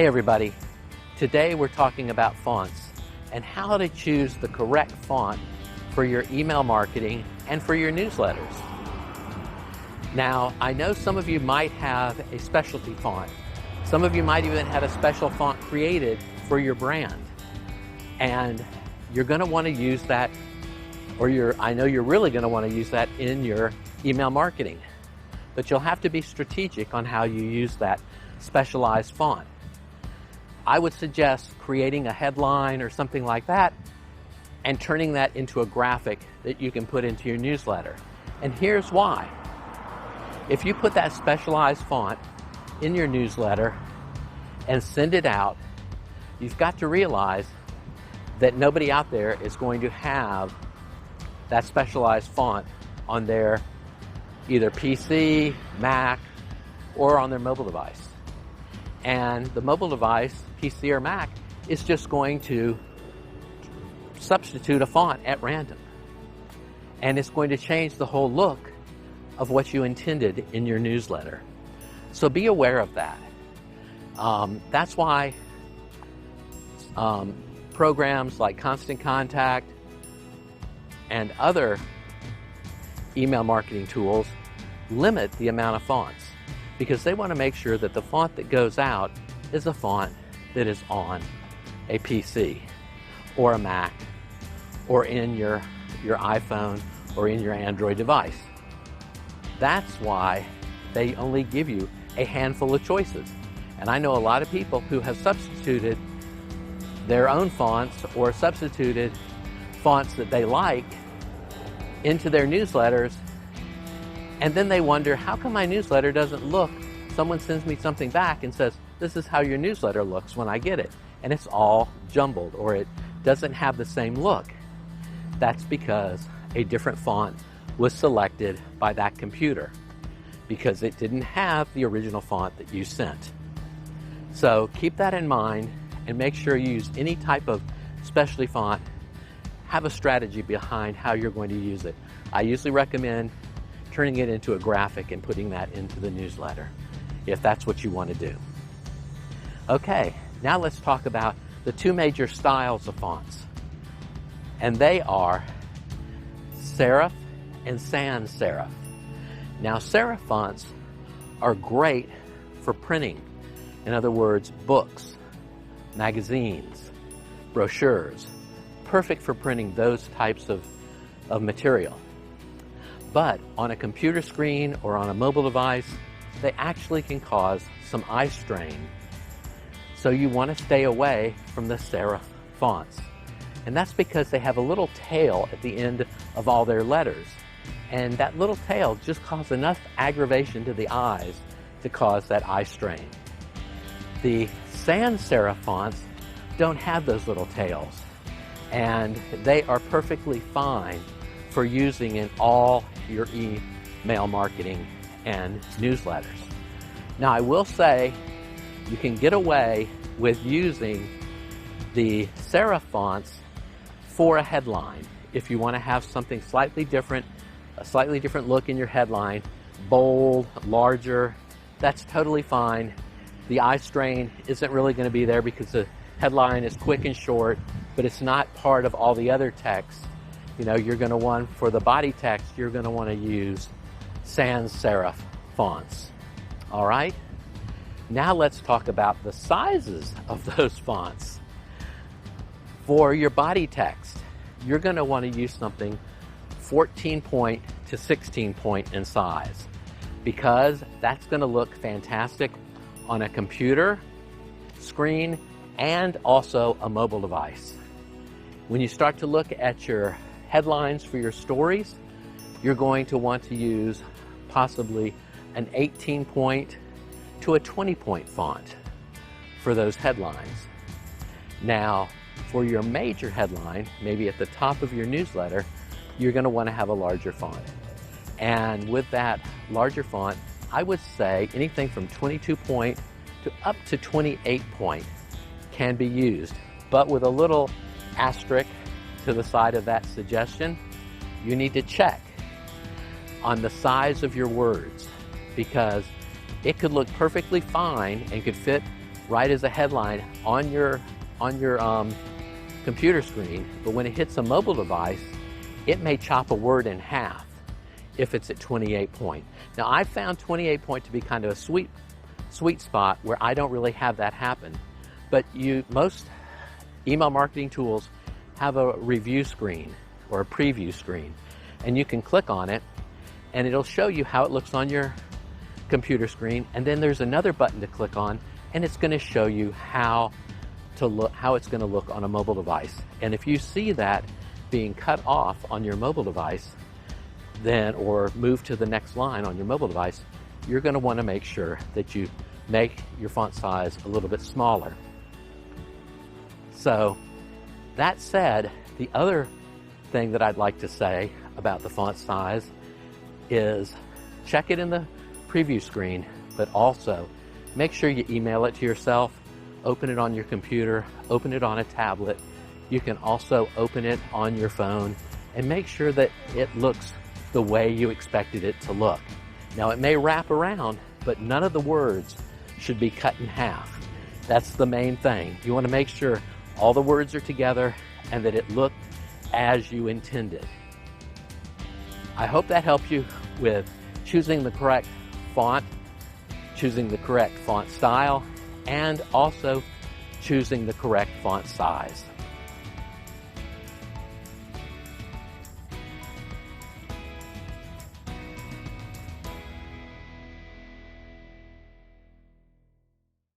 Hey everybody, today we're talking about fonts and how to choose the correct font for your email marketing and for your newsletters. Now, I know some of you might have a specialty font. Some of you might even have a special font created for your brand. And you're going to want to use that, I know you're really going to want to use that in your email marketing. But you'll have to be strategic on how you use that specialized font. I would suggest creating a headline or something like that and turning that into a graphic that you can put into your newsletter. And here's why. If you put that specialized font in your newsletter and send it out, you've got to realize that nobody out there is going to have that specialized font on their either PC, Mac, or on their mobile device. And the mobile device, PC or Mac, is just going to substitute a font at random. And it's going to change the whole look of what you intended in your newsletter. So be aware of that. That's why programs like Constant Contact and other email marketing tools limit the amount of fonts, because they want to make sure that the font that goes out is a font that is on a PC or a Mac or in your iPhone or in your Android device. That's why they only give you a handful of choices. And I know a lot of people who have substituted their own fonts or substituted fonts that they like into their newsletters, and then they wonder, how come my newsletter doesn't look? Someone sends me something back and says, this is how your newsletter looks when I get it. And it's all jumbled, or it doesn't have the same look. That's because a different font was selected by that computer, because it didn't have the original font that you sent. So keep that in mind and make sure you use any type of specialty font. Have a strategy behind how you're going to use it. I usually recommend turning it into a graphic and putting that into the newsletter, if that's what you want to do. Okay, now let's talk about the two major styles of fonts. And they are serif and sans serif. Now, serif fonts are great for printing. In other words, books, magazines, brochures. Perfect for printing those types of material. But on a computer screen or on a mobile device, they actually can cause some eye strain. So you want to stay away from the serif fonts. And that's because they have a little tail at the end of all their letters. And that little tail just causes enough aggravation to the eyes to cause that eye strain. The sans serif fonts don't have those little tails, and they are perfectly fine for using in all your email marketing and newsletters. Now, I will say you can get away with using the serif fonts for a headline. If you want to have something slightly different, a slightly different look in your headline, bold, larger, that's totally fine. The eye strain isn't really going to be there because the headline is quick and short, but it's not part of all the other text. You know, you're going to want, for the body text, you're going to want to use sans serif fonts. All right? Now let's talk about the sizes of those fonts. For your body text, you're going to want to use something 14 point to 16 point in size, because that's going to look fantastic on a computer screen and also a mobile device. When you start to look at your headlines for your stories, you're going to want to use possibly an 18 point to a 20 point font for those headlines. Now, for your major headline, maybe at the top of your newsletter, you're going to want to have a larger font. And with that larger font, I would say anything from 22 point to up to 28 point can be used. But with a little asterisk to the side of that suggestion, you need to check on the size of your words, because it could look perfectly fine and could fit right as a headline on your computer screen, but when it hits a mobile device, it may chop a word in half if it's at 28 point. Now, I've found 28 point to be kind of a sweet spot where I don't really have that happen. But most email marketing tools have a review screen or a preview screen, and you can click on it and it'll show you how it looks on your computer screen, and then there's another button to click on and it's going to show you how it's going to look on a mobile device. And if you see that being cut off on your mobile device, then or move to the next line on your mobile device, you're going to want to make sure that you make your font size a little bit smaller. So that said, the other thing that I'd like to say about the font size is check it in the preview screen, but also make sure you email it to yourself, open it on your computer, open it on a tablet. You can also open it on your phone and make sure that it looks the way you expected it to look. Now, it may wrap around, but none of the words should be cut in half. That's the main thing. You want to make sure all the words are together and that it looked as you intended. I hope that helped you with choosing the correct font, choosing the correct font style, and also choosing the correct font size.